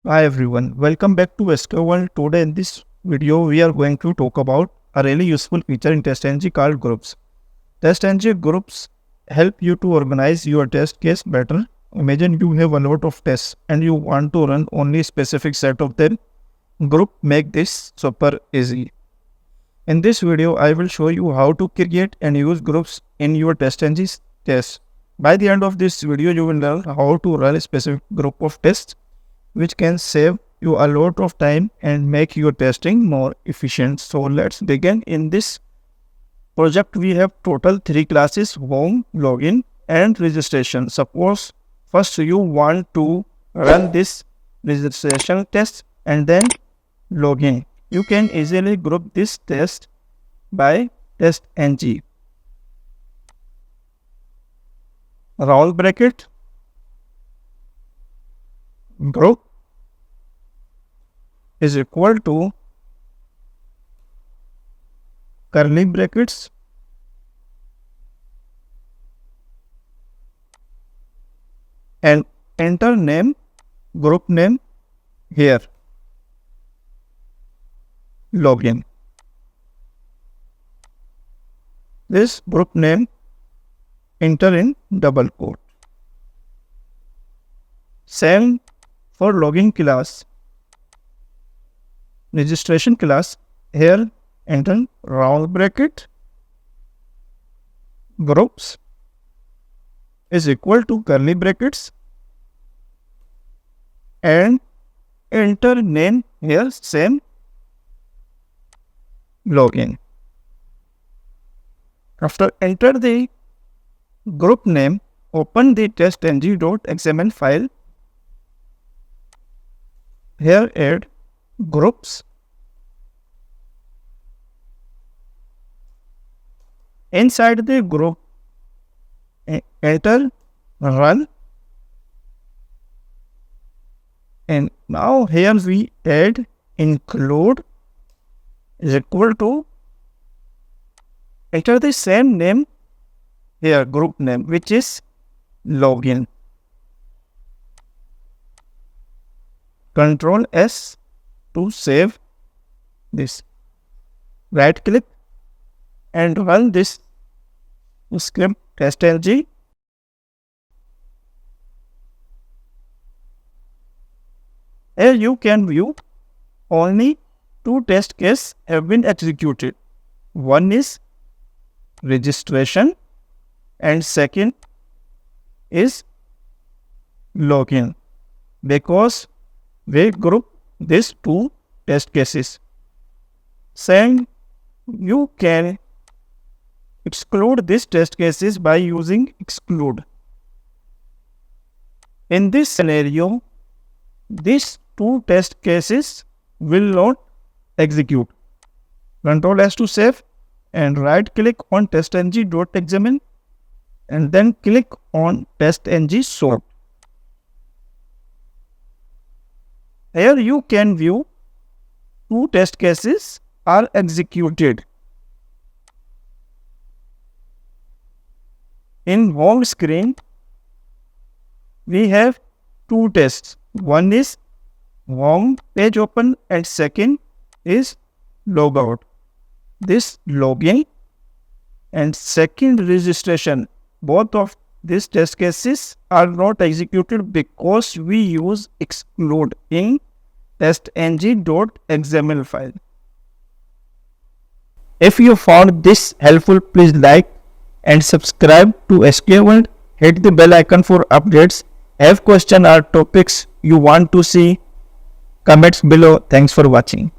Hi everyone, welcome back to Wesker World. Today in this video, we are going to talk about a really useful feature in TestNG called groups. TestNG groups help you to organize your test case better. Imagine you have a lot of tests and you want to run only a specific set of them. Group make this super easy. In this video, I will show you how to create and use groups in your TestNG tests. By the end of this video, you will learn how to run a specific group of tests which can save you a lot of time and make your testing more efficient. So let's begin. In this project, we have total 3 classes: home, login, and registration. Suppose first you want to run this registration test and then login. You can easily group this test by TestNG. Round bracket, group is equal to curly brackets and enter name, group name here, login. This group name enter in double quote. Same for login class. Registration class, here enter round bracket, groups is equal to curly brackets and enter name here, same, login. After enter the group name, open the testng.xml file. Here add groups. Inside the group, enter run, and now here we add include is equal to enter the same name here, group name, which is login. Control S to save this. Right click and run this script TestNG. Here you can view only 2 test cases have been executed. One is registration and second is login, because we group these 2 test cases. Saying you can exclude these test cases by using exclude. In this scenario, these 2 test cases will not execute. Control S to save and right click on testng.xml and then click on testng sort. Here you can view 2 test cases are executed. In home screen, we have 2 tests. One is home page open and second is logout. This login and second registration, both of these test cases are not executed because we use exclude in testng.xml file. If you found this helpful, please like and subscribe to SQL World. Hit the bell icon for updates. Have questions or topics you want to see? Comments below. Thanks for watching.